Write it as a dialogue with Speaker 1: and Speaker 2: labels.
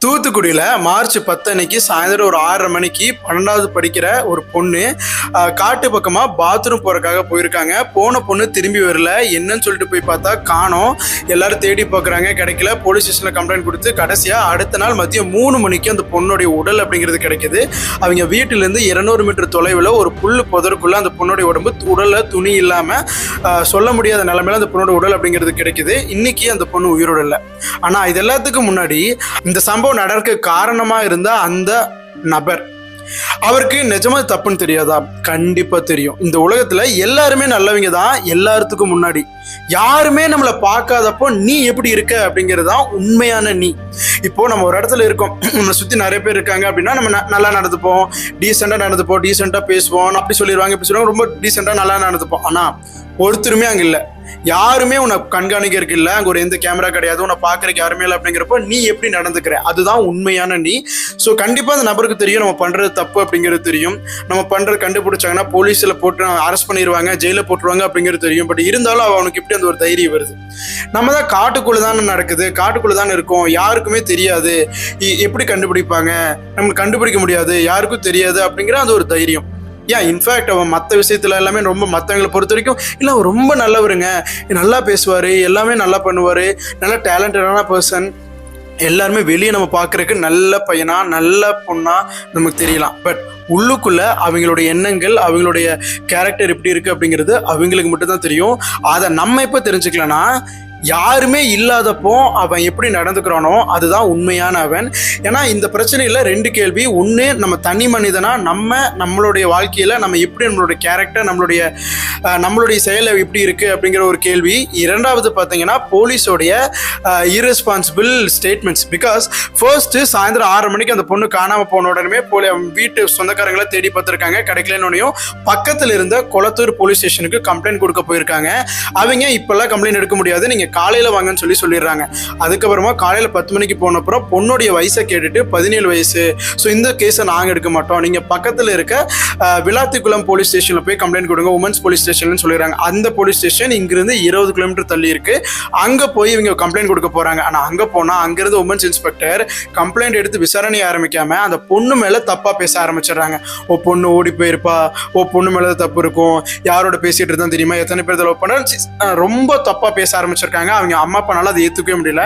Speaker 1: தூத்துக்குடியில் மார்ச் 10 அன்னைக்கு சாயந்தரம் ஒரு 6:30 மணிக்கு 12வது படிக்கிற ஒரு பொண்ணு காட்டு பக்கமாக பாத்ரூம் போகிறக்காக போயிருக்காங்க. போன பொண்ணு திரும்பி வரல. என்னன்னு சொல்லிட்டு போய் பார்த்தா காணோம். எல்லாரும் தேடி பார்க்குறாங்க, கிடைக்கல. போலீஸ் ஸ்டேஷனில் கம்ப்ளைண்ட் கொடுத்து கடைசியாக அடுத்த நாள் மதியம் 3 மணிக்கு அந்த பொண்ணுடைய உடல் அப்படிங்கிறது கிடைக்கிது. அவங்க வீட்டிலேருந்து 200 மீட்டர் தொலைவில் ஒரு புல் புதருக்குள்ளே அந்த பொண்ணுடைய உடம்பு உடலில் துணி இல்லாமல் சொல்ல முடியாத நிலைமையில அந்த பொண்ணோட உடல் அப்படிங்கிறது கிடைக்கிது. இன்னைக்கு அந்த பொண்ணு உயிரோடு இல்லை. ஆனால் இது எல்லாத்துக்கும் முன்னாடி இந்த சம்பவம் நடக்க காரணமா இருந்த அந்த நபர், அவருக்கு நிஜமா தப்புன்னு தெரியாதா? கண்டிப்பா தெரியும். இந்த உலகத்துல எல்லாருமே நல்லவங்க தான். எல்லாத்துக்கும் முன்னாடி யாருமே நம்மளை பார்க்காதப்போ நீ எப்படி இருக்க அப்படிங்கிறதுதான் உண்மையான நீ. இப்போ நம்ம ஒரு இடத்துல இருக்கோம், நம்மளை சுத்தி நிறைய பேர் இருக்காங்க அப்படின்னா நம்ம நல்லா நடந்துப்போம், டீசெண்டா நடந்துப்போம், டீசெண்டா பேசுவோம், அப்படி சொல்லிடுவாங்க, இப்படி சொல்லுவாங்க, ரொம்ப டீசெண்டா நல்லா நடந்துப்போம். ஆனா ஒருத்தருமே அங்க இல்லை. யாருமே உன்னை கண்காணிக்கிறதுக்கு இல்லை, அங்கே ஒரு எந்த கேமரா கிடையாது, உன்னை பார்க்கறதுக்கு யாருமே இல்லை. அப்படிங்கிறப்போ நீ எப்படி நடந்துக்கிற, அதுதான் உண்மையான நீ. ஸோ கண்டிப்பாக அந்த நபருக்கு தெரியும் நம்ம பண்ணுறது தப்பு அப்படிங்கிறது தெரியும். நம்ம பண்ணுறது கண்டுபிடிச்சாங்கன்னா போலீஸில் போட்டு அரெஸ்ட் பண்ணிடுவாங்க, ஜெயிலில் போட்டுருவாங்க அப்படிங்கிறது தெரியும். பட் இருந்தாலும் அவனுக்கு எப்படி அந்த ஒரு தைரியம் வருது? நம்ம தான் காட்டுக்குள்ளே தானே நடக்குது, காட்டுக்குள்ளே தானே இருக்கோம், யாருக்குமே தெரியாது, எப்படி கண்டுபிடிப்பாங்க, நம்ம கண்டுபிடிக்க முடியாது, யாருக்கும் தெரியாது அப்படிங்கிற அந்த ஒரு தைரியம். ஏன் இன்ஃபேக்ட் அவன் மற்ற விஷயத்துல எல்லாமே ரொம்ப மற்றவங்களை பொறுத்த வரைக்கும் இல்லை அவர் ரொம்ப நல்லவருங்க, நல்லா பேசுவார், எல்லாமே நல்லா பண்ணுவார், நல்ல டேலண்டடான பர்சன், எல்லாருமே வெளியே நம்ம பார்க்குறதுக்கு நல்ல பையனா நல்ல பொண்ணா நமக்கு தெரியலாம். பட் உள்ளுக்குள்ள அவங்களுடைய எண்ணங்கள், அவங்களுடைய கேரக்டர் எப்படி இருக்கு அப்படிங்கிறது அவங்களுக்கு மட்டும் தான் தெரியும். அதை நம்ம எப்போ தெரிஞ்சுக்கலன்னா, யாருமே இல்லாதப்போ அவன் எப்படி நடந்துக்கிறானோ அதுதான் உண்மையான அவன். ஏன்னா இந்த பிரச்சனையில் 2 கேள்வி. ஒன்று, நம்ம தனி மனிதனா நம்மளுடைய வாழ்க்கையில் நம்ம எப்படி நம்மளுடைய கேரக்டர், நம்மளுடைய செயல் எப்படி இருக்கு அப்படிங்கிற ஒரு கேள்வி. இரண்டாவது பார்த்தீங்கன்னா போலீஸோடைய irresponsible ஸ்டேட்மெண்ட்ஸ். பிகாஸ் ஃபர்ஸ்ட் சாயந்தரம் 6:30 மணிக்கு அந்த பொண்ணு காணாமல் போன உடனே வீட்டு சொந்தக்காரங்களை தேடி பார்த்துருக்காங்க, கிடைக்கலன்னு பக்கத்தில் இருந்த கொளத்தூர் போலீஸ் ஸ்டேஷனுக்கு கம்ப்ளைண்ட் கொடுக்க போயிருக்காங்க. அவங்க இப்பெல்லாம் கம்ப்ளைண்ட் எடுக்க முடியாது, நீங்க காலையில வாங்கன்னு சொல்லிடுறாங்க. அதுக்கப்புறமா காலையில 10 மணிக்கு போனப்புறம் பொண்ணுடைய வயசை கேட்டுட்டு 17 வயசு, ஸோ இந்த கேஸை நாங்கள் எடுக்க மாட்டோம், நீங்க பக்கத்தில் இருக்க விளாத்திக்குளம் போலீஸ் ஸ்டேஷன்ல போய் கம்ப்ளைண்ட் கொடுங்க, உமன்ஸ் போலீஸ் ஸ்டேஷன் சொல்லிடுறாங்க. அந்த போலீஸ் ஸ்டேஷன் இங்கிருந்து 20 கிலோமீட்டர் தள்ளி இருக்கு. அங்க போய் இவங்க கம்ப்ளைண்ட் கொடுக்க போறாங்க. ஆனா அங்க போனா அங்கிருந்து உமன்ஸ் இன்ஸ்பெக்டர் கம்ப்ளைண்ட் எடுத்து விசாரணை ஆரம்பிக்காம அந்த பொண்ணு மேல தப்பா பேச ஆரம்பிச்சிடுறாங்க. ஓ பொண்ணு ஓடி போயிருப்பா, ஓ பொண்ணு மேல தப்பு இருக்கும், யாரோட பேசிட்டு இருந்தா தெரியுமா, எத்தனை பேர் லவ் பண்ண, ரொம்ப தப்பா பேச ஆரம்பிச்சிருக்காங்க. அவங்க அம்மா அப்பானால அதை ஏற்றுக்கவே முடியல.